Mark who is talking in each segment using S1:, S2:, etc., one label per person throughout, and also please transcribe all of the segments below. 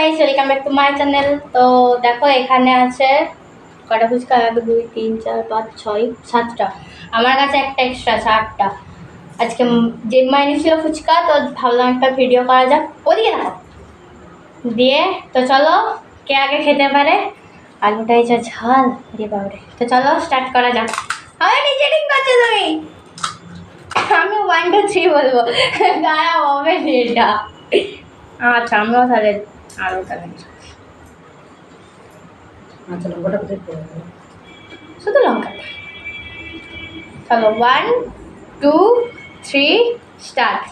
S1: Guys, welcome back to my channel. তো দেখো এখানে আছে কটা ফুচকা, 1 2 3 4 5 6 7টা। আমার কাছে একটা এক্সট্রা আছে 8টা। আজকে জেম্মা এনেছিল ফুচকা, তো ভাবলাম একটা ভিডিও করা যাক। ওদিকে দেখো দিয়ে, তো চলো কে আগে খেতে পারে। আলুটাই যা ঝাল দিয়ে বাবরে। তো চলো স্টার্ট করা যাক। আমি নিচে ঠিক করছো তুমি, আমি 1 2 3 বলবো, গায়া হবে এটা। আচ্ছা আমিও তাহলে আলুটা নেই,
S2: আচ্ছা লঙ্কাটা কোথায় পড়ে গেল?
S1: শুধু লঙ্কা। চলো 1 2 3 স্টার্ট।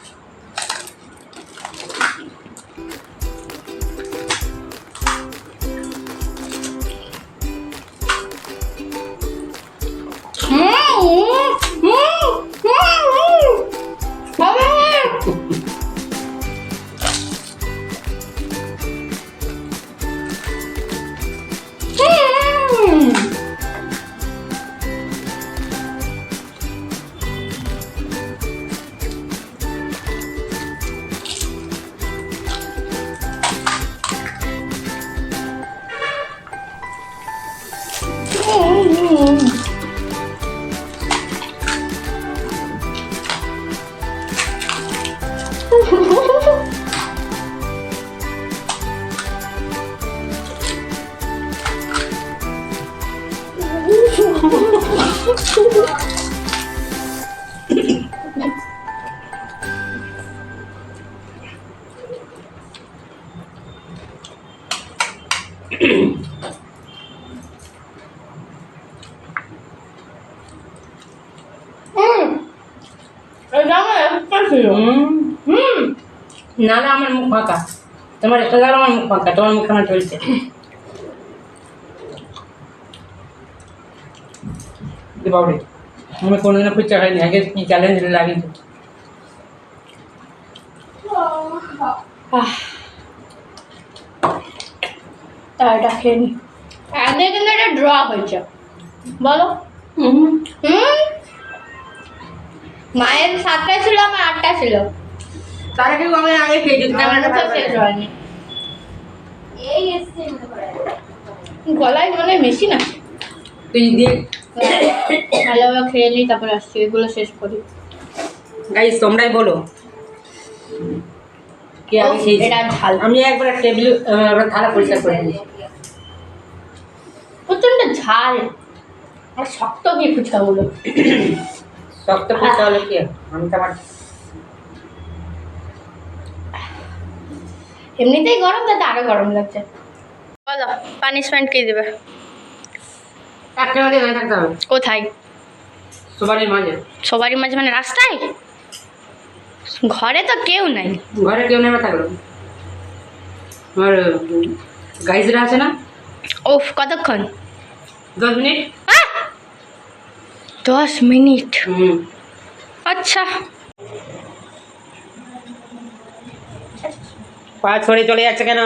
S2: নাহলে আমার মুখ ফাঁকা, তোমার একটা গেল আমার মুখ ফাঁকা, তোমার মুখ আমার চলছে। বাবরে আমি কোনোদিনও ফুচকা খাইনি, আগে কি চ্যালেঞ্জ লাগিয়েছি।
S1: এটা খেয়ে নি। আগে কিন্তু এটা ড্র হয়েছে, বলো। মায়ের 7টা ছিল, আমার 8টা ছিল।
S2: তার আগে আমি আগে খেয়েছি,
S1: শেষ হয়নি। গলায় মানে মেশিন আছে,
S2: তুই দিয়ে
S1: ভালোভাবে খেয়ে নিই, তারপর আসছি এগুলো শেষ করি।
S2: গাইস তোমরাই বলো কে আগে খেয়েছি।
S1: এটা ঝাল,
S2: আমি একবার টেবিল থালা পরিষ্কার করে দিয়েছি।
S1: প্রচন্ড ঝাল আর শক্ত কি ফুচকাগুলো।
S2: শক্ত ফুচকা হলে কি আমি তো আমার
S1: এমনিতেই গরম, তাতে আরো গরম লাগছে। বলো পানিশমেন্ট কি দেবে?
S2: একটা মাঝে দাঁড়িয়ে থাকতে হবে।
S1: কোথায়?
S2: সবারই মাঝে।
S1: সবারই মাঝে মানে রাস্তায়? ঘরে তো কেউ নাই।
S2: ঘরে কেউ নেমে থাকলো, আমার গাইজরা আছে না।
S1: ওফ, কতক্ষণ?
S2: 10 মিনিট।
S1: 10 মিনিট? আচ্ছা।
S2: পা ছড়ে চলে যাচ্ছে কেন?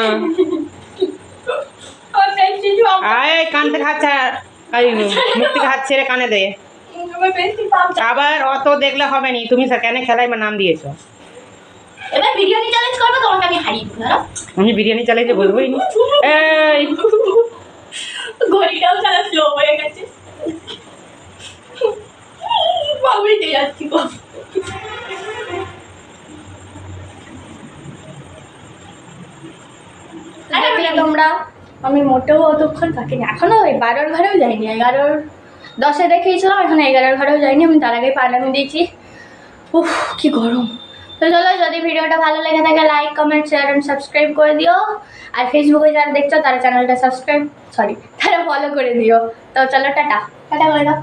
S2: আয় কান থেকে হাত মুখ থেকে হাত ছেড়ে কানে দে। আবার অত দেখলে হবে নি, তুমি কেন খেলায় নাম দিয়েছো?
S1: এবার বিরিয়ানি চ্যালেঞ্জ করবে, তোমাকে আমি হারিয়ে দেবো।
S2: আমি বিরিয়ানি চ্যালেঞ্জে বলবোই না। এই
S1: ঘড়িটাও সারা স্লো হয়ে গেছে, বাবুইতে যাচ্ছি গো। দেখলে তোমরা, আমি মোটেও অতক্ষণ থাকিনি, এখনো 12-র ঘরেও যাইনি। 11-র 10-এ দেখিয়েছিলাম, এখন 11-র ঘরেও যাইনি। আমি তার আগে পানামি দিয়েছি। উফ কি গরম। তো চলো, যদি ভিডিওটা ভালো লেগে থাকে like comment share and subscribe করে দিও। আর ফেসবুকে যারা দেখছো তারা চ্যানেলটা তারা ফলো করে দিও। তো চলো টাটা টাটা করে দাও।